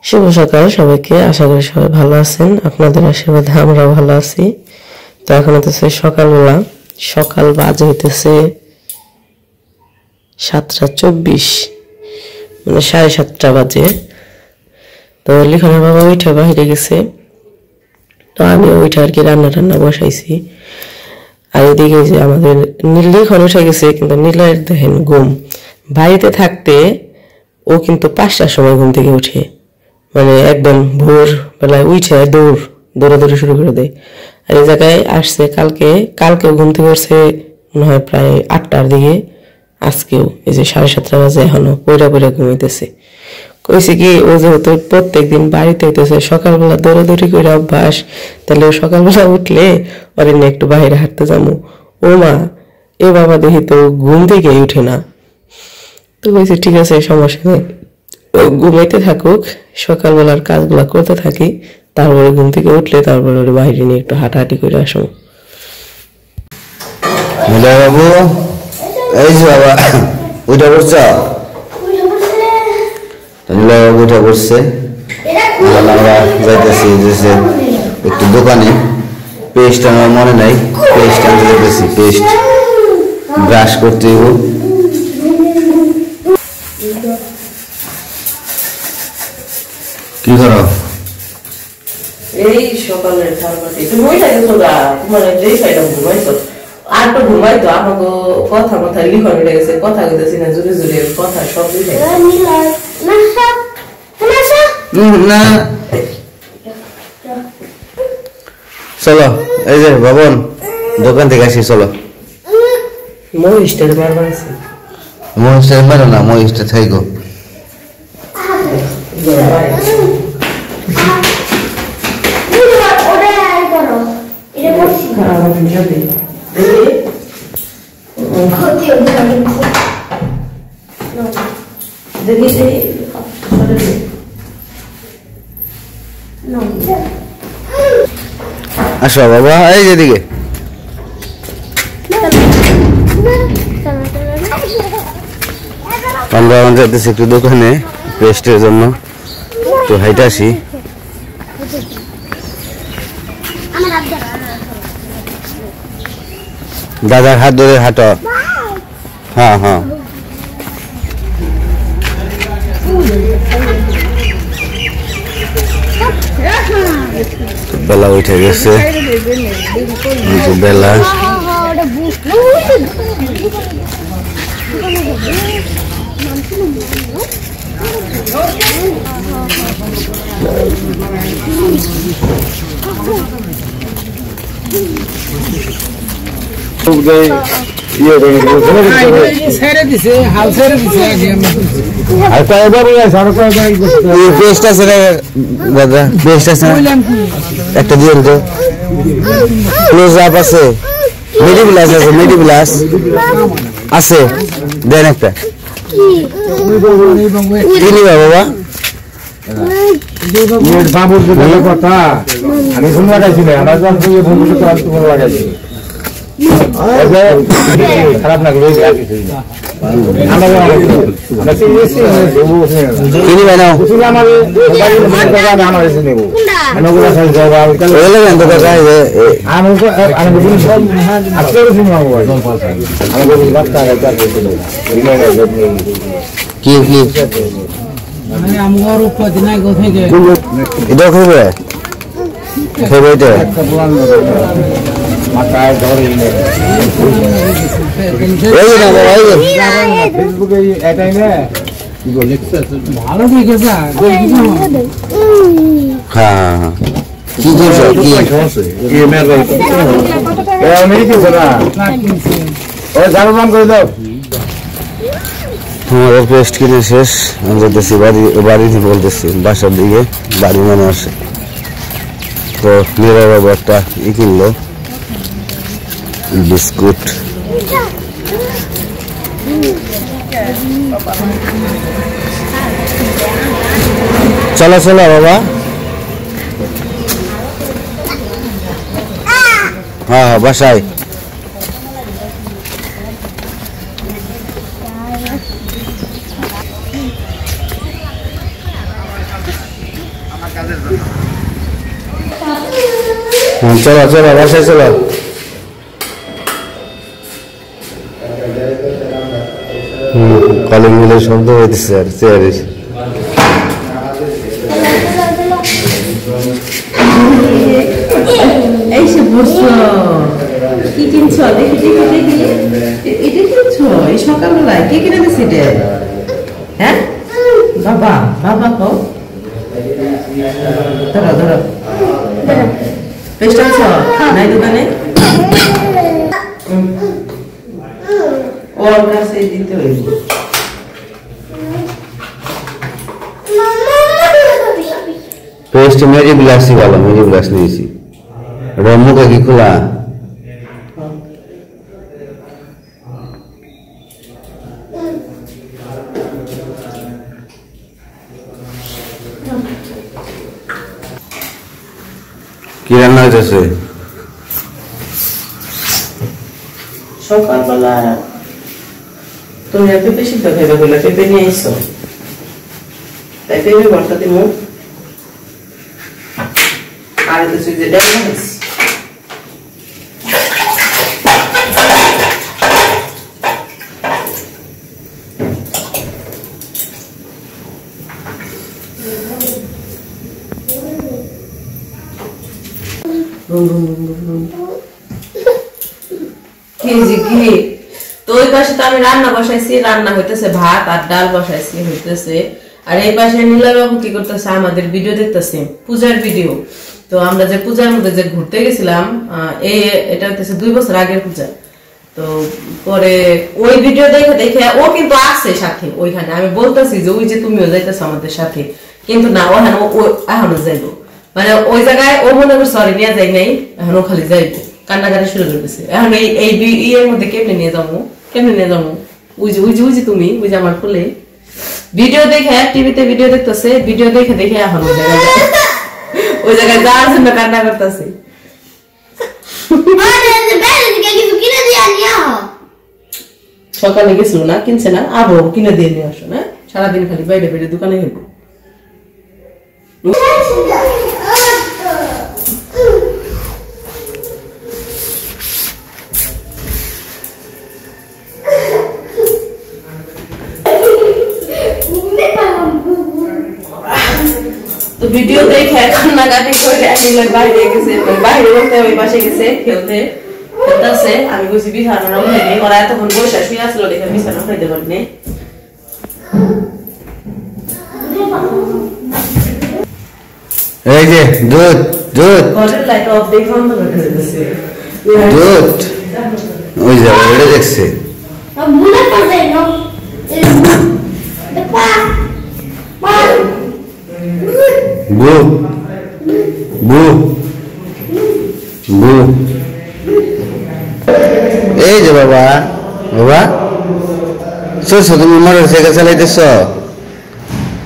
শুভ সকাল সবাইকে। আশা করি সবাই ভালো আছেন, আপনাদের আশীর্বাদে আমরা ভালো আছি। তো এখন হইতেছে সকালবেলা, সকাল বাজে হইতেছে 7:24, মানে 7:30 বাজে। তো লিখনের বাবা ওইটা বাইরে গেছে, তো আমি ওইটা আর কি রান্না টান্না বসাইছি। আর এদিকে যে আমাদের লিখন উঠে গেছে, কিন্তু নীলার দেখেন ঘুম। বাড়িতে থাকতে ও কিন্তু 5টার সময় ঘুম থেকে উঠে, মানে একদম ভোর বেলায় উঠে দৌড়াদৌড়ি শুরু করে দেয়। আর এই জায়গায় আসছে কালকেও ঘুম থেকে উঠছে মনে হয় প্রায় 8টার দিকে। আজকেও এই যে 7:30 বাজে এখনো পয়রা ঘুমাইতেছে। কইছে কি, ও যেহেতু প্রত্যেকদিন বাড়িতে হইতেছে সকালবেলা দৌড়াদৌড়ি করে অভ্যাস, তাহলে ও সকালবেলা উঠলে ওরে নিয়ে একটু বাইরে হাঁটতে যাবো। ও মা, এ বাবা দেখি তো ঘুম থেকে উঠে না। তো কইছে ঠিক আছে, সমস্যা নেই, ঘুমাইতে থাকুক, সকালবেলার কাজগুলা করতে থাকি, তারপরে ঘুম থেকে উঠলে তারপরে ওর বাইরে নিয়ে একটু হাঁটাহাঁটি করে আসো। বাবু, এই যে বাবা ওইটা করছ, ওইটা করছে। আমরা যাইতেছি যে একটু দোকানে, পেস্ট আমার মনে নাই, পেস্ট আনতে যাইতেছি, পেস্ট ব্রাশ করতে হইব। কি করো? এই সকালের খাবারটি তুমি থাকছো না, তোমার যেই সাইডে ঘুমাইছো আর তো ঘুমাইতো, আমাকে কথা লিখন উঠে গেছে, কথা কইতেছি না, জোরে জোরে কথা সব উঠে না। চলো, এই যে ভবন দোকান থেকে আসি, চলো। মহিষটার বারবার আছে, মহিষটা মারো না, মহিষটা থাইগো। আসো বাবা, এই যেদিকে আমরা যাইতেছি একটু দোকানে পেস্টের জন্য, একটু হাইটে আসি। দাদার হাত ধরে হাঁটো। হ্যাঁ হ্যাঁ, বেলা উঠে গেছে, বেলা একটা দিন তো ক্লোজ আপ আছে, মেডিপ্লাস আছে, মেডিপ্লাস আছে, দেন একটা কিনিবা বাবা। বাবুর কথা আমি ফোন লাগাইছি না, আমার ফোন লাগাইছি, খারাপ না মাথায় ধরে ফেসবুকে এটাই না ভালো দেখেছে। হ্যাঁ কি করছো, কি আমাদের পেস্ট কিনে শেষ, আমি যেতেছি বাড়িতে বলতেছি বাসার দিকে, বাড়ি মনে আসে। তো মেয়েরা বাবু একটা ই কিনলো, বিস্কুট। চলো চলো বাবা, হ্যাঁ হ্যাঁ বাসায়। চলো চলো বাসায় চলো। কলিং মিলের শব্দ হইতেছে আর চেয়ারে এসে বসছো, কি কিনছো? দেখি দেখি দেখি, এটা কিনছো এই সকালবেলায়? কে কিনে দিচ্ছে এটা? হ্যাঁ বাবা, বাবা কও, ধরো ধরো, পেস্ট আনছো নাই দোকানে? ওর কাছে দিতে হইব। পেস্ট মেরি বিলাসই ভালো, মেরি বিলাস নিয়েছি। রম্মুকে কি খোলা? কি রান্না হইতেছে? সকালবেলা তুমি পেঁপে সিদ্ধ খাইবে বলে পেঁপে নিয়ে এসো, তাই পেঁপে ভর্তা দিব। আর কিছু যে ডাল খাইস তো ওই পাশে তো আমি রান্না বসাইছি, রান্না হইতেছে ভাত আর ডাল বসাইছি হইতেছে। আর এই পাশে নীলা বাবু কি করতেছে? আমাদের ভিডিও দেখতেছে, পূজার ভিডিও। তো আমরা যে পূজার মধ্যে যে ঘুরতে গেছিলাম, এটা হইতেছে 2 বছর আগের পূজা। তো পরে ওই ভিডিও দেখে দেখে ও কিন্তু আসছে সাথে ওইখানে। আমি বলতেছি যে ওই যে তুমিও যাইতেছো আমাদের সাথে, কিন্তু না, ও এখনো যাইবো, মানে ওই জায়গায় ও মনে করছে সরি নিয়ে যাই নাই, এখন ও খালি যাইবো, কান্নাকাটি শুরু করতেছে। এখন এই ইয়ের মধ্যে কেমনে নিয়ে যাবো, কেমনে নিয়ে যাবো? ওই যে তুমি ওই যে আমার খুলে ভিডিও দেখে, টিভিতে ভিডিও দেখতেছে, ভিডিও দেখে দেখে এখন ওই জায়গায় যাওয়ার জন্য কান্না করতেছে। সকালে গেছিল না, কিনছে না, আবার কিনে দিয়ে নিয়ে আসো না, সারাদিন খালি বাইরে বাইরে দোকানে গেল। তো ভিডিও দেখে কান্নাকাটি করে বাইরে গেছে, বাইরে বলতে ওই পাশে গেছে খেলতে খেলতেছে। আমি বলছি বিছানা উঠে নেই, ওরা এতক্ষণ বসে শুয়ে আসলো দেখে বিছানা উঠাইতে পারিনি। এই যে দুধ দুধ ঘরের লাইট অফ দেখে অন্ধ করে দিতেছে। দুধ ওই যে ওটা দেখছে। বু বু বু এই যে বাবা, বাবা চলছো তুমি? মোটর সাইকেল চালাইতেছ?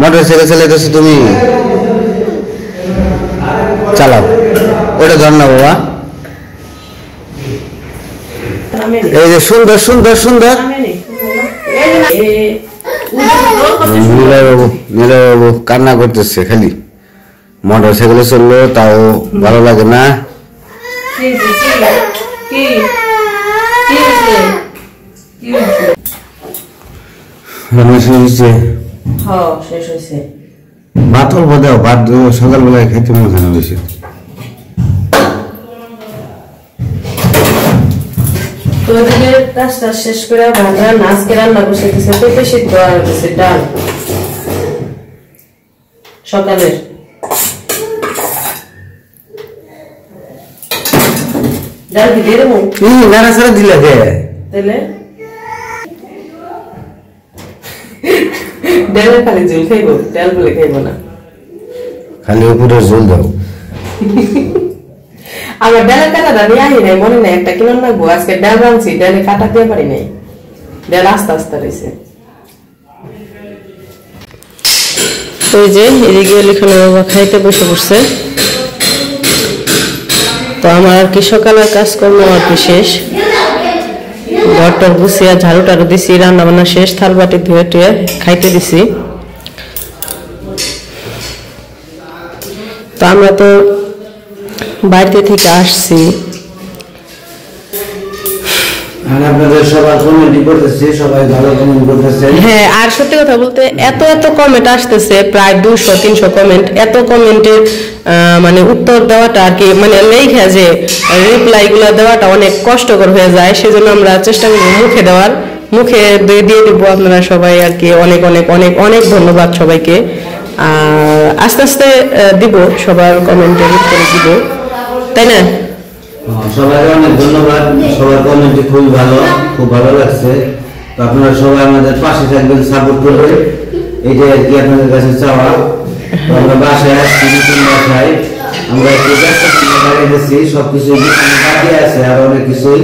মোটর সাইকেল চালাইতেছ তুমি? চালাও, ওটা ধর না বাবা। এই যে সুন্দর সুন্দর সুন্দর নীলাবাবু কান্না করতেছে খালি। মোটর সাইকেলে চললো তাও ভালো লাগে না। ভাত অল্প দাও, ভাত সকালবেলায় খাইতে মজা না বেশি। কাজটা শেষ করে আজকে রান্না বসে গেছে পেঁপে সিদ্ধ আর গেছে ডাল সকালের। ডাল কি দিয়ে দেবো? নাড়াচাড়া দিলে তাহলে ডালের খালি ঝোল খাইবো, ডাল বলে খাইবো না, খালি উপরে ঝোল দাও। আমার ডালের কাটাটা নিয়ে আহি নাই, মনে নাই একটা কিলো লাগবো। আজকে ডাল রাঁধছি, ডালে কাটা দিয়ে পারি নাই, ডাল আস্তে আস্তে রয়েছে। ওই যে এদিকে লিখনের বাবা খাইতে বসে পড়ছে। তো আমার আর কি সকালের কাজকর্ম আর কি শেষ, ঘরটার গুছিয়ে ঝাড়ু টাড়ু দিছি, রান্না বান্না শেষ, থাল বাটি ধুয়ে টুয়ে খাইতে দিছি। তো আমরা তো বাড়িতে থেকে আসছি। আপনাদের সবার কমেন্ট করতেছে, সবাই ভালো কমেন্ট করতেছে। হ্যাঁ, আর সত্যি কথা বলতে এত কমেন্ট আসতেছে, প্রায় 200-300 কমেন্ট। এত কমেন্টের মানে উত্তর দেওয়াটা আর কি, মানে লেখা যে রিপ্লাই গুলো দেওয়াটা অনেক কষ্টকর হয়ে যায়। সেজন্য আমরা চেষ্টা করব মুখে দিয়ে দিব। আপনারা সবাই আর কি অনেক অনেক অনেক অনেক ধন্যবাদ সবাইকে। আর আস্তে আস্তে দিব, সবার কমেন্টের উত্তর দিব, তাই না? সবাইকে অনেক ধন্যবাদ, সবার কমেন্ট খুব ভালো লাগছে। তো আপনারা সবাই আমাদের পাশে থাকবেন, সাপোর্ট করবেন, এটাই আর কি আপনাদের কাছে চাওয়া। তো আমরা বাসায় আসছি, নতুন বাসায় আমরা একটু ব্যস্ত সবকিছু বাকি আছে আর অনেক কিছুই,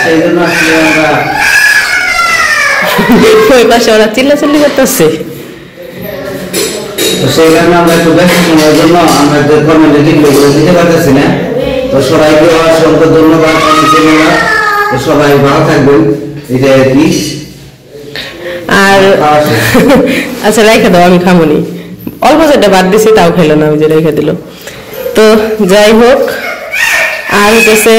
সেই জন্য আসলে আমরা ওই পাশে ওরা চিল্লাচিল্লি করতেছে, তো সেই কারণে আমরা একটু ব্যস্ত সময়ের জন্য আমরা কমেন্টে দিতে পারতেছি না। তো সবাইকে অসংখ্য ধন্যবাদ, তো সবাই ভালো থাকবেন, এটাই আর কি। আর আচ্ছা রেখে দাও, আমি খামনি, অল্প যেটা বাদ দিছি তাও খেলো না, ওই যে রেখে দিল। তো যাই হোক, আর হচ্ছে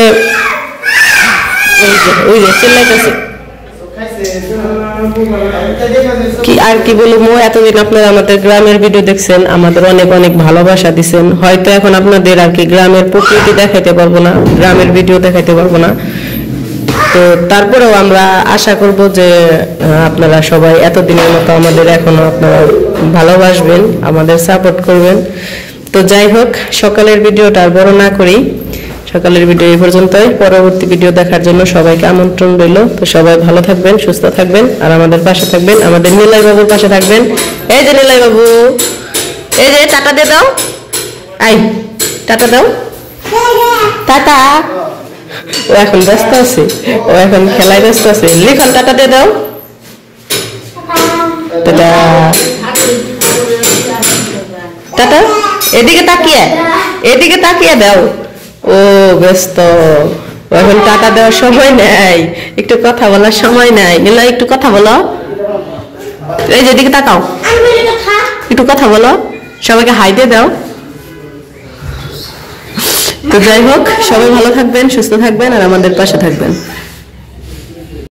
ওই যে চিল্লাইতেছে কি আর কি বলবো। এতদিন আপনারা আমাদের গ্রামের ভিডিও দেখছেন, আমাদের অনেক অনেক ভালোবাসা দিচ্ছেন। হয়তো এখন আপনাদের আর কি গ্রামের প্রকৃতি দেখাইতে পারবো না, গ্রামের ভিডিও দেখাইতে পারবো না, তো তারপরেও আমরা আশা করব যে আপনারা সবাই এতদিনের মতো আমাদের এখনো আপনারা ভালোবাসবেন, আমাদের সাপোর্ট করবেন। তো যাই হোক, সকালের ভিডিওটা আর বড় না করি, সকালের ভিডিও এই পর্যন্তই। পরবর্তী ভিডিও দেখার জন্য সবাইকে আমন্ত্রণ রইল। তো সবাই ভালো থাকবেন, সুস্থ থাকবেন, আর আমাদের পাশে থাকবেন, আমাদের নিলয় বাবুর পাশে থাকবেন। এই যে নিলয় বাবু, এই যে টাটা দিয়ে দাও, আই টাটা দাও, টাটা। ও এখন ব্যস্ত আছে, ও এখন খেলায় ব্যস্ত আছে। লিখন টাটা দিয়ে দাও, টাটা টাটা। এদিকে তাকিয়ে দাও। ও ব্যস্ত, এখন টাটা দেওয়ার সময় নাই, একটু কথা বলার সময় নাই। নীলা একটু কথা বলো, এই যে এদিকে তাকাও, একটু কথা বলো, সবাইকে হাই দিয়ে দাও। তো যাই হোক, সবাই ভালো থাকবেন, সুস্থ থাকবেন, আর আমাদের পাশে থাকবেন।